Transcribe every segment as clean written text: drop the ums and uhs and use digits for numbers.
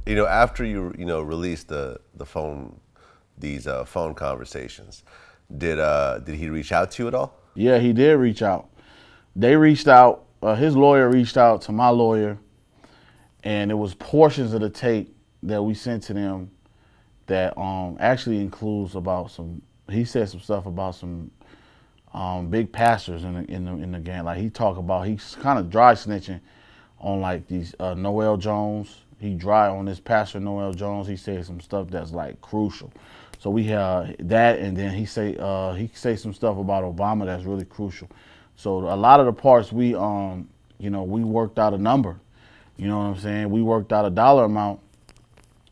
After you released the phone, these phone conversations, did he reach out to you at all? Yeah, he did reach out. They reached out. His lawyer reached out to my lawyer, and it was portions of the tape that we sent to them that actually includes about some. He said some stuff about some big pastors in the game. Like he talked about, he's kind of dry snitching on like these Noel Jones. He dry on this pastor Noel Jones. He said some stuff that's like crucial. So we have that, and then he say some stuff about Obama that's really crucial. So a lot of the parts we we worked out a number. You know what I'm saying? We worked out a dollar amount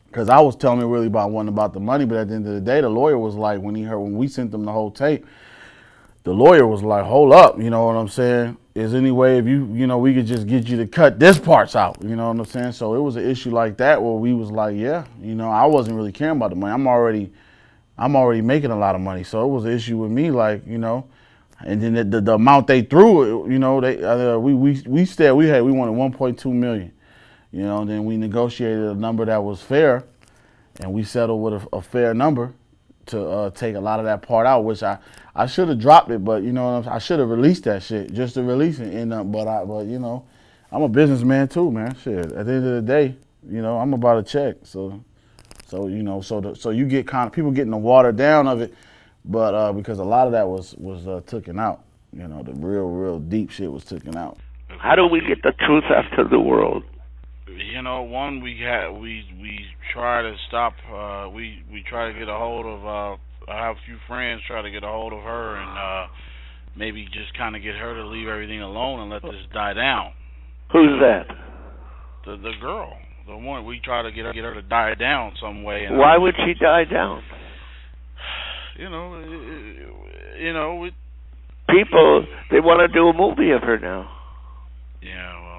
because I was telling him really wasn't about the money, but at the end of the day, the lawyer was like, when we sent them the whole tape, the lawyer was like, hold up, you know what I'm saying? Is any way if we could just get you to cut this parts out, you know what I'm saying? So it was an issue like that where we was like, yeah, I wasn't really caring about the money. I'm already making a lot of money, so it was an issue with me, like, and then the amount they threw, we wanted 1.2 million, and then we negotiated a number that was fair, and we settled with a fair number to take a lot of that part out, which I should have dropped it, but I should have released that shit just to release it. But I'm a businessman too, man. Shit, at the end of the day, I'm about a check, so you get kind of people getting the water down of it, but because a lot of that was taken out, the real deep shit was taken out. How do we get the truth out to the world? One, we try to stop. We try to get a hold of. I have a few friends try to get a hold of her and maybe just kind of get her to leave everything alone and let this die down. Who's that? The girl, the one. We try to get her to die down some way. And why would she die down? People, they want to do a movie of her now. Yeah, well.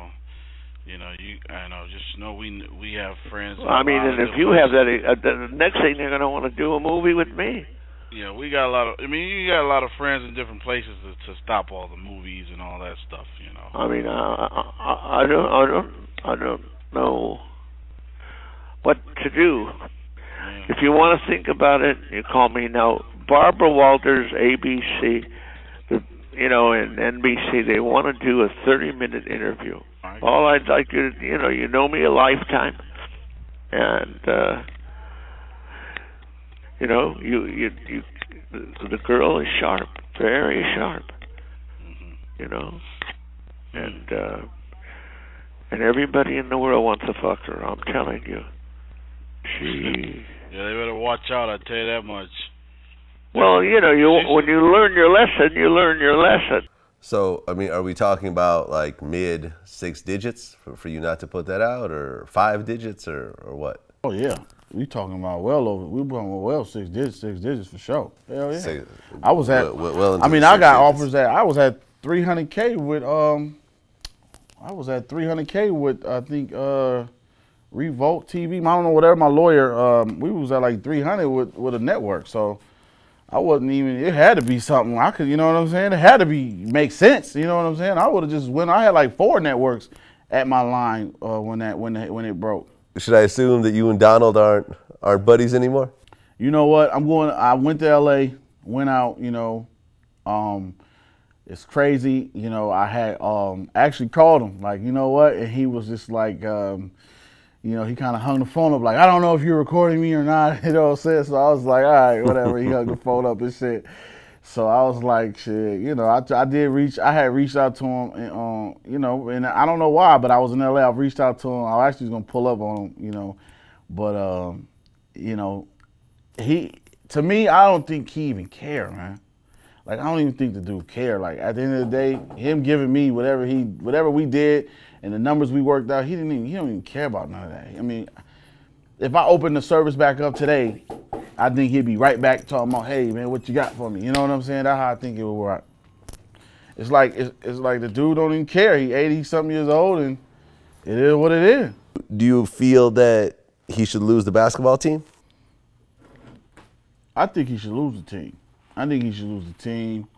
Just know we have friends. Well, and if you have that, the next thing they're going to want to do a movie with me. Yeah, we got a lot of. You got a lot of friends in different places to stop all the movies and all that stuff. I don't know what to do. Yeah. If you want to think about it, you call me now. Barbara Walters, ABC, and NBC. They want to do a 30-minute interview. All I'd like you to, you know me a lifetime, and the girl is sharp, very sharp, and everybody in the world wants to fuck her. I'm telling you, Yeah, they better watch out. I tell you that much. Well, when you learn your lesson, you learn your lesson. So, are we talking about like mid 6 digits for you not to put that out, or 5 digits, or what? Oh yeah, we talking about well 6 digits for sure. Hell yeah. I was at. I got offers at. I was at 300K with I think Revolt TV. I don't know, whatever my lawyer. We was at like 300 with a network, so. I wasn't even, it had to be something I could, you know what I'm saying? It had to make sense, you know what I'm saying? I would have just I had like 4 networks at my line when it broke. Should I assume that you and Donald aren't buddies anymore? You know what? I went to LA, went out, it's crazy. I had actually called him, like, you know what? And he was just like, he kind of hung the phone up like, I don't know if you're recording me or not, you know what I'm saying? So I was like, all right, whatever. He hung the phone up and shit. So I was like, shit, I had reached out to him, and, and I don't know why, but I was in LA. I reached out to him. I actually was going to pull up on him, but, to me, I don't think he even cared, man. Like, I don't even think the dude cared. Like, at the end of the day, him giving me whatever we did, and the numbers we worked out, he don't even care about none of that. If I open the service back up today, I think he'd be right back talking about, hey man, what you got for me? You know what I'm saying? That's how I think it would work. It's like the dude don't even care. He 80-something years old, and it is what it is. Do you feel that he should lose the basketball team? I think he should lose the team.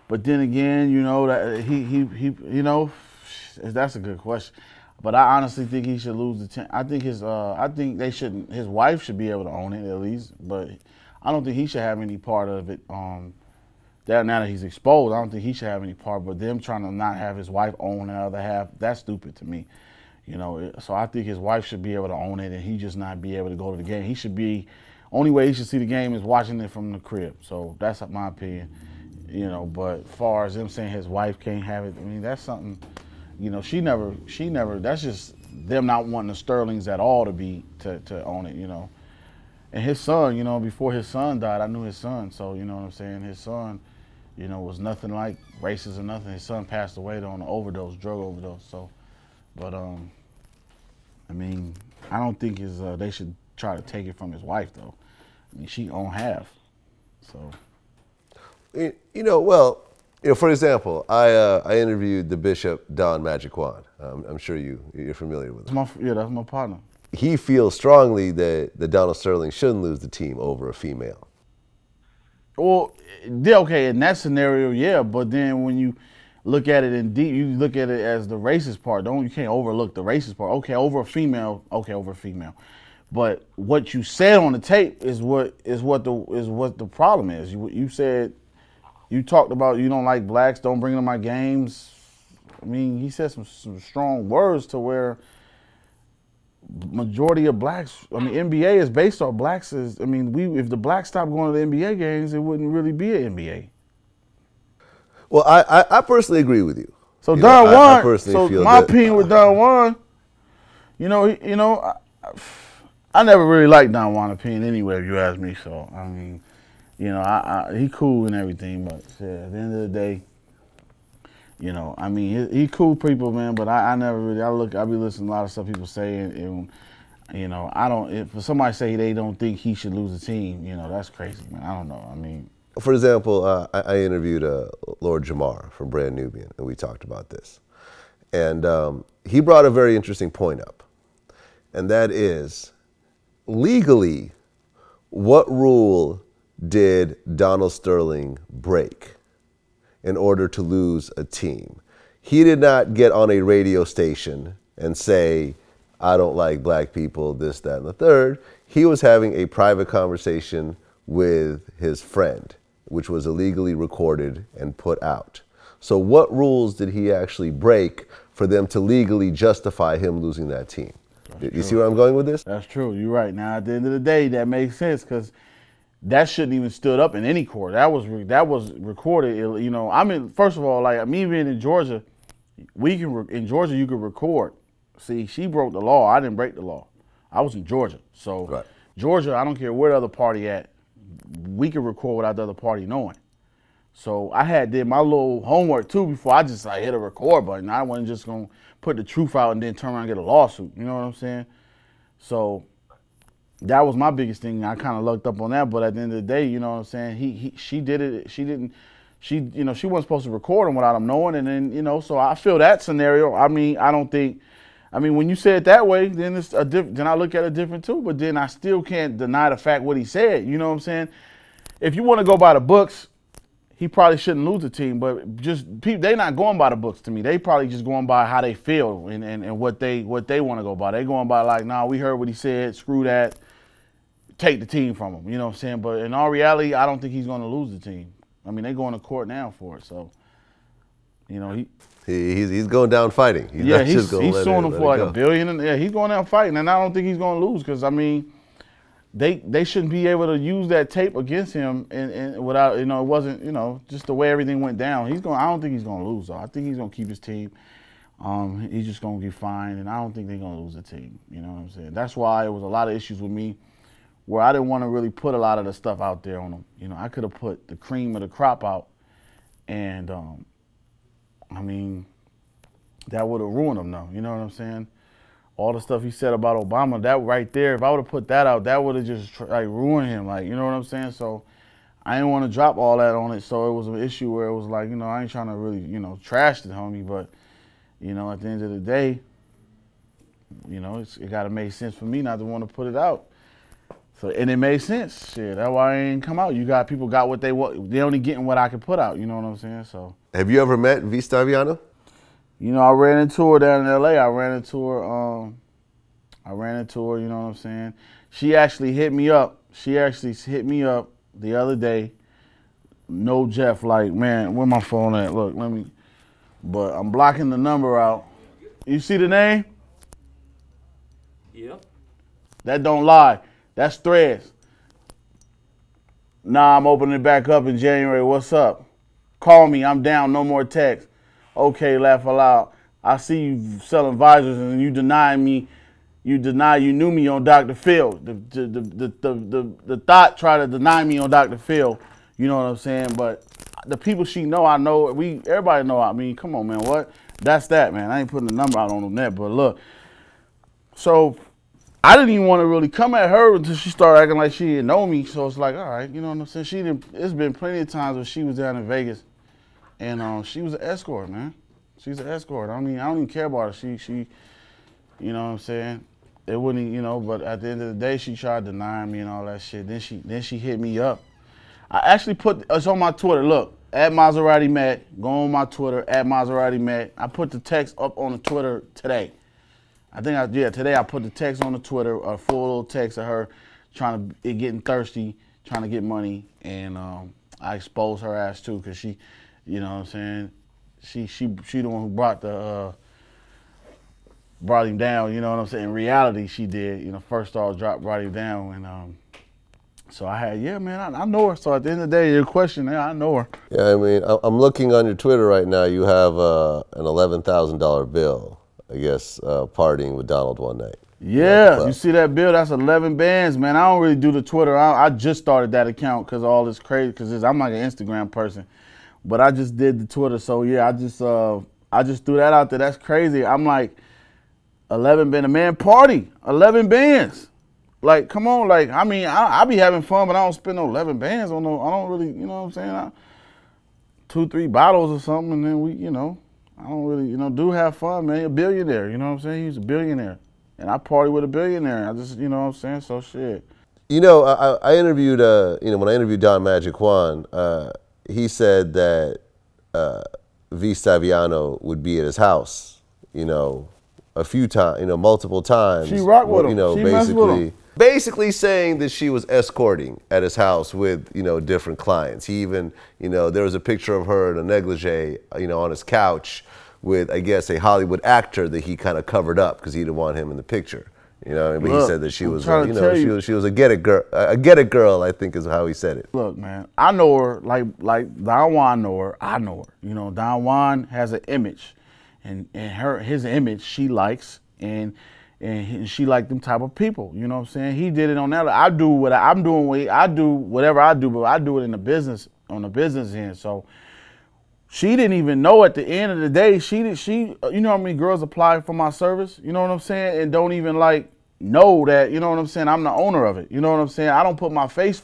But then again, that that's a good question. But I honestly think he should lose the 10. I think they shouldn't. His wife should be able to own it at least, but I don't think he should have any part of it. Now that he's exposed, I don't think he should have any part. But them trying to not have his wife own the other half, that's stupid to me. You know, so I think his wife should be able to own it, and he just not be able to go to the game. He should be. Only way he should see the game is watching it from the crib. So that's my opinion. You know, but as far as them saying his wife can't have it, I mean, that's something. You know, she never. That's just them not wanting the Sterlings at all to own it. You know, and his son. You know, before his son died, I knew his son. So you know what I'm saying. His son, you know, was nothing like racist or nothing. His son passed away on an drug overdose. So, but I mean, I don't think they should try to take it from his wife though. I mean, she own half. So, you know, well. You know, for example, I interviewed the Bishop Don Magic Juan. I'm sure you're familiar with him. That's my partner. He feels strongly that Donald Sterling shouldn't lose the team over a female. Well, okay, in that scenario, yeah, but then when you look at it in deep, you look at it as the racist part. You can't overlook the racist part. Okay, over a female. But what you said on the tape is what the problem is. You said. You talked about you don't like blacks, don't bring them to my games. I mean, he said some strong words to where majority of blacks, I mean, NBA is based off blacks. If the blacks stopped going to the NBA games, it wouldn't really be an NBA. Well, I personally agree with you. So Don Juan, feel my opinion with Don Juan, I never really liked Don Juan's opinion anyway, if you ask me. So, I mean, you know, he cool and everything, but yeah, at the end of the day, you know, I mean, he cool people, man. But I never really. I be listening to a lot of stuff people say, and you know, if somebody say they don't think he should lose the team, you know, that's crazy, man. I don't know. I mean, for example, I interviewed Lord Jamar from Brand Nubian, and we talked about this, and he brought a very interesting point up, and that is, legally, what rule did Donald Sterling break in order to lose a team? He did not get on a radio station and say, I don't like black people, this, that, and the third. He was having a private conversation with his friend, which was illegally recorded and put out. So what rules did he actually break for them to legally justify him losing that team? You see where I'm going with this? That's true. You're right. Now, at the end of the day, that makes sense because that shouldn't even stood up in any court. That was recorded. You know, I mean, first of all, like me being in Georgia, in Georgia you could record. See, she broke the law. I didn't break the law. I was in Georgia, so right. Georgia, I don't care where the other party at, we could record without the other party knowing. So I did my little homework too before I just hit a record button. I wasn't just gonna put the truth out and then turn around and get a lawsuit. You know what I'm saying? So that was my biggest thing. I kind of looked up on that, but at the end of the day, you know what I'm saying? She did it. She didn't. She wasn't supposed to record him without him knowing. And then so I feel that scenario. I mean, I don't think. I mean, when you say it that way, then it's then I look at it different too. But then I still can't deny the fact what he said. You know what I'm saying? If you want to go by the books, he probably shouldn't lose the team. But just people, they not going by the books to me. They probably just going by how they feel and what they want to go by. They going by like, nah, we heard what he said. Screw that. Take the team from him. You know what I'm saying? But in all reality, I don't think he's going to lose the team. I mean, they're going to court now for it. So, you know, he's going down fighting. He's suing him for like $1 billion. Yeah, he's going down fighting, and I don't think he's going to lose because I mean, they shouldn't be able to use that tape against him and without it wasn't just the way everything went down. I don't think he's going to lose though. I think he's going to keep his team. He's just going to get fined, and I don't think they're going to lose the team. You know what I'm saying? That's why it was a lot of issues with me where I didn't want to really put a lot of the stuff out there on him. You know, I could have put the cream of the crop out, and I mean, that would have ruined him though. You know what I'm saying? All the stuff he said about Obama, that right there, if I would have put that out, that would have just ruined him. Like, you know what I'm saying? So I didn't want to drop all that on it. So it was an issue where it was like, I ain't trying to really, trash the homie, but, at the end of the day, it got to make sense for me not to want to put it out. So, and it made sense. Shit, that's why I ain't come out. People got what they want. They only getting what I can put out. You know what I'm saying? So. Have you ever met V. Stiviano? You know, I ran into her down in L.A. I ran into her, you know what I'm saying? She actually hit me up. The other day. No Jeff, like, man, where my phone at? Look, but I'm blocking the number out. You see the name? Yep. That don't lie. That's Threads. Nah, I'm opening it back up in January. What's up? Call me. I'm down. No more text. Okay, laugh aloud. I see you selling visors and you deny me. You deny you knew me on Dr. Phil. The thought tried to deny me on Dr. Phil. You know what I'm saying? But the people she know, I know. Everybody know. I mean, come on, man. What? That's that, man. I ain't putting the number out on the net, but look. So I didn't even want to really come at her until she started acting like she didn't know me. So it's like, all right, you know what I'm saying? It's been plenty of times when she was down in Vegas, and she was an escort, man. She's an escort. I mean, I don't even care about her. She, you know what I'm saying? It wouldn't, you know. But at the end of the day, she tried denying me and all that shit. Then she hit me up. I actually it's on my Twitter. Look, at Maserati Matt. Go on my Twitter, at Maserati Matt. I put the text up on the Twitter today. Today I put the text on the Twitter, a full little text of her getting thirsty, trying to get money, and I exposed her ass too, cause she, you know what I'm saying, she the one who brought him down, you know what I'm saying. In reality, she did, you know, first off brought him down, and so I know her. So at the end of the day, your question, I know her. Yeah, I mean, I'm looking on your Twitter right now. You have an $11,000 bill. I guess, partying with Donald one night. Yeah, you see that bill? That's 11 bands, man. I don't really do the Twitter. I just started that account because of all this crazy, because I'm like an Instagram person. But I just did the Twitter, so yeah, I just threw that out there. That's crazy. I'm like, 11 bands, man, party, 11 bands. Like, come on, like, I mean, I be having fun, but I don't spend no 11 bands on I don't really, you know what I'm saying? 2-3 bottles or something, and then we, you know. I don't really, you know, do have fun, man. A billionaire, you know what I'm saying? He's a billionaire. And I party with a billionaire. I just, you know what I'm saying? So shit. You know, I interviewed, when I interviewed Don Magic Juan, he said that Stiviano would be at his house, you know, a few times, you know, multiple times. She rocked with him. You know, she messed with him. Basically saying that she was escorting at his house with, you know, different clients. He even, you know, there was a picture of her in a negligee, you know, on his couch with, I guess, a Hollywood actor that he kind of covered up because he didn't want him in the picture. You know, but he said that she was, you know, she was a get it girl, I think is how he said it. Look, man, I know her like Don Juan know her. I know her. You know, Don Juan has an image, and his image she likes, and she like them type of people. You know what I'm saying? He did it on that. I do what I'm doing. I do whatever I do, but I do it in the business, on the business end. So she didn't even know at the end of the day. She you know how many girls apply for my service? You know what I'm saying? And don't even like know that. You know what I'm saying? I'm the owner of it. You know what I'm saying? I don't put my face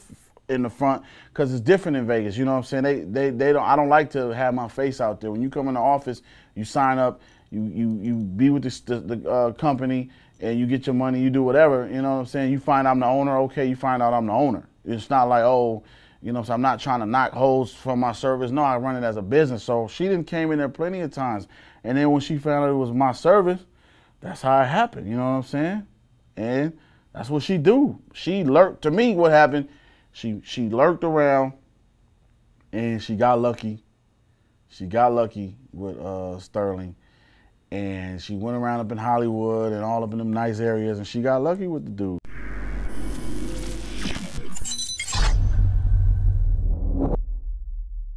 in the front because it's different in Vegas. You know what I'm saying? They don't. I don't like to have my face out there. When you come in the office, you sign up. You be with the company. And you get your money, you do whatever, you know what I'm saying? You find I'm the owner, okay, you find out I'm the owner. It's not like, oh, you know, so I'm not trying to knock hoes from my service. No, I run it as a business. So she didn't came in there plenty of times. And then when she found out it was my service, that's how it happened, you know what I'm saying? And that's what she do. She lurked, to me, what happened, she lurked around and she got lucky. She got lucky with Sterling. And she went around up in Hollywood and all up in them nice areas, and she got lucky with the dude.